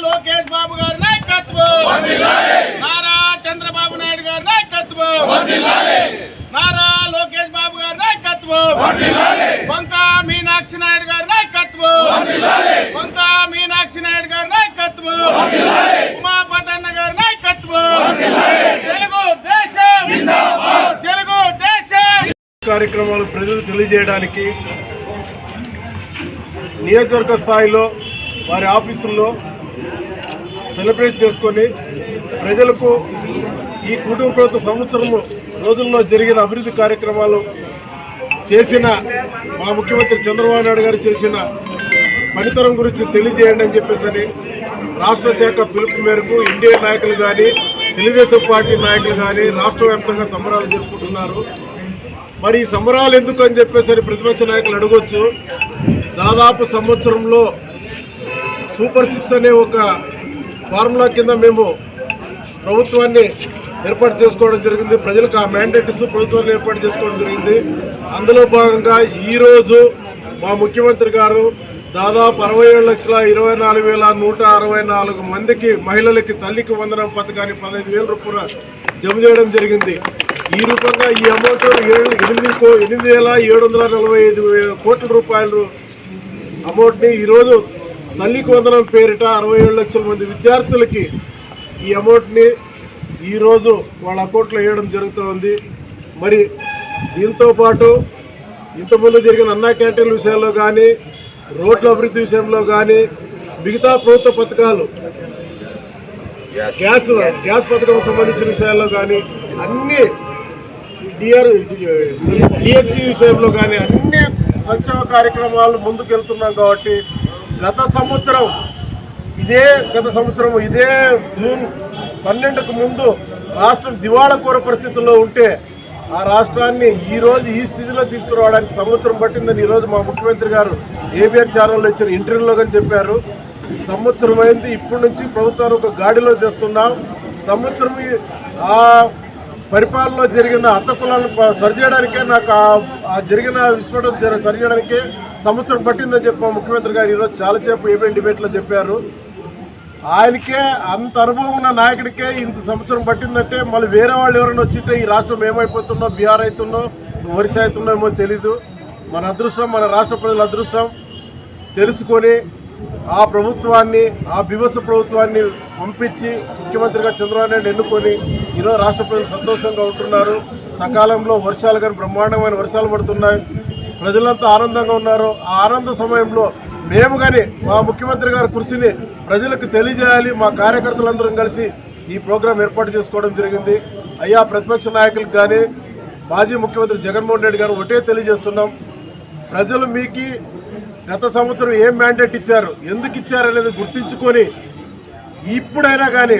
లోకేష్ బాబు గారి నాయకత్వం, నారా చంద్రబాబు నాయుడు గారి నాయకత్వం, నారా లోకేష్ బాబు గారి నాయకత్వం, వంకా మీనాక్షి నాయుడు గారి నాయకత్వం, వంకా మీనాక్షి నాయుడు గారి నాయకత్వం, ఉమాపతన్న గారి నాయకత్వం, తెలుగు దేశం, తెలుగు దేశం. కార్యక్రమాలు ప్రజలు తెలియజేయడానికి నియోజకవర్గ స్థాయిలో వారి ఆఫీసుల్లో సెలబ్రేట్ చేసుకొని ప్రజలకు ఈ కుటుంబ ప్రభుత్వ సంవత్సరం రోజుల్లో జరిగిన అభివృద్ధి కార్యక్రమాలు చేసిన మా ముఖ్యమంత్రి చంద్రబాబు నాయుడు గారు చేసిన పనితనం గురించి తెలియజేయండి అని చెప్పేసి రాష్ట్ర శాఖ పిలుపు మేరకు ఇండియా నాయకులు కానీ తెలుగుదేశం పార్టీ నాయకులు కానీ రాష్ట్ర వ్యాప్తంగా సంబరాలు జరుపుకుంటున్నారు. మరి ఈ సంబరాలు ఎందుకు అని చెప్పేసి ప్రతిపక్ష నాయకులు అడగొచ్చు. దాదాపు సంవత్సరంలో సూపర్ 6 అనే ఒక ఫార్ములా కింద మేము ప్రభుత్వాన్ని ఏర్పాటు చేసుకోవడం జరిగింది. ప్రజలకు ఆ మ్యాండేట్ ఇస్తూ ప్రభుత్వాన్ని ఏర్పాటు చేసుకోవడం జరిగింది. అందులో భాగంగా ఈరోజు మా ముఖ్యమంత్రి గారు దాదాపు 67,24,164 మందికి మహిళలకి తల్లికి వందనం పథకాన్ని 15,000 రూపాయలు జమ చేయడం జరిగింది. ఈ రూపంగా ఈ అమౌంట్ 8,745 కోట్ల రూపాయలు అమౌంట్ని ఈరోజు తల్లికి వందనం పేరిట 67 లక్షల మంది విద్యార్థులకి ఈ అమౌంట్ని ఈరోజు వాళ్ళ అకౌంట్లో వేయడం జరుగుతుంది. మరి దీంతో పాటు ఇంతకుముందు జరిగిన అన్నా క్యాంటీన్ల విషయంలో కానీ రోడ్ల అభివృద్ధి విషయంలో కానీ మిగతా ప్రభుత్వ పథకాలు గ్యాస్ పథకం సంబంధించిన విషయాల్లో కానీ అన్ని డిఎస్సి విషయంలో కానీ అన్ని సంక్షేమ కార్యక్రమాలు ముందుకెళ్తున్నాం. కాబట్టి గత సంవత్సరం ఇదే జూన్ 12కు ముందు రాష్ట్రం దివాళా కోర పరిస్థితుల్లో ఉంటే ఆ రాష్ట్రాన్ని ఈరోజు ఈ స్థితిలో తీసుకురావడానికి సంవత్సరం పట్టిందని ఈరోజు మా ముఖ్యమంత్రి గారు ఏబిఎన్ ఛానల్లో ఇచ్చిన ఇంటర్వ్యూలో కానీ చెప్పారు. సంవత్సరం అయింది, ఇప్పటి నుంచి ప్రభుత్వాన్ని ఒక గాడిలో తెస్తున్నాం. సంవత్సరం ఆ పరిపాలనలో జరిగిన హత్తకులను సరిచేయడానికే నాకు ఆ జరిగిన విస్ఫోటం సరిచేయడానికే సంవత్సరం పట్టిందని చెప్పి ముఖ్యమంత్రి గారు ఈరోజు చాలాసేపు ఏబిఎన్ డిబేట్లో చెప్పారు. ఆయనకే అంత అనుభవం ఉన్న నాయకుడికే ఇంత సంవత్సరం పట్టిందంటే మళ్ళీ వేరే వాళ్ళు ఎవరైనా వచ్చింటే ఈ రాష్ట్రం ఏమైపోతుందో, బీహార్ అవుతుందో, ఒరిస్సా అవుతుందో ఏమో తెలీదు. మన అదృష్టం, మన రాష్ట్ర ప్రజల అదృష్టం తెలుసుకొని ఆ ప్రభుత్వాన్ని, ఆ బీభత్స ప్రభుత్వాన్ని పంపించి ముఖ్యమంత్రిగా చంద్రబాబు నాయుడు ఎన్నుకొని ఈరోజు రాష్ట్ర ప్రజలు సంతోషంగా ఉంటున్నారు. సకాలంలో వర్షాలు కానీ బ్రహ్మాండమైన వర్షాలు పడుతున్నాయి, ప్రజలంతా ఆనందంగా ఉన్నారు. ఆ ఆనంద సమయంలో మేము కానీ మా ముఖ్యమంత్రి గారి కృషిని ప్రజలకు తెలియజేయాలి. మా కార్యకర్తలందరం కలిసి ఈ ప్రోగ్రాం ఏర్పాటు చేసుకోవడం జరిగింది. అయ్యా ప్రతిపక్ష నాయకులకు కానీ మాజీ ముఖ్యమంత్రి జగన్మోహన్ రెడ్డి గారు ఒకటే తెలియజేస్తున్నాం, ప్రజలు మీకు గత సంవత్సరం ఏం మ్యాండేట్ ఇచ్చారు, ఎందుకు ఇచ్చారు అనేది గుర్తించుకొని ఇప్పుడైనా కానీ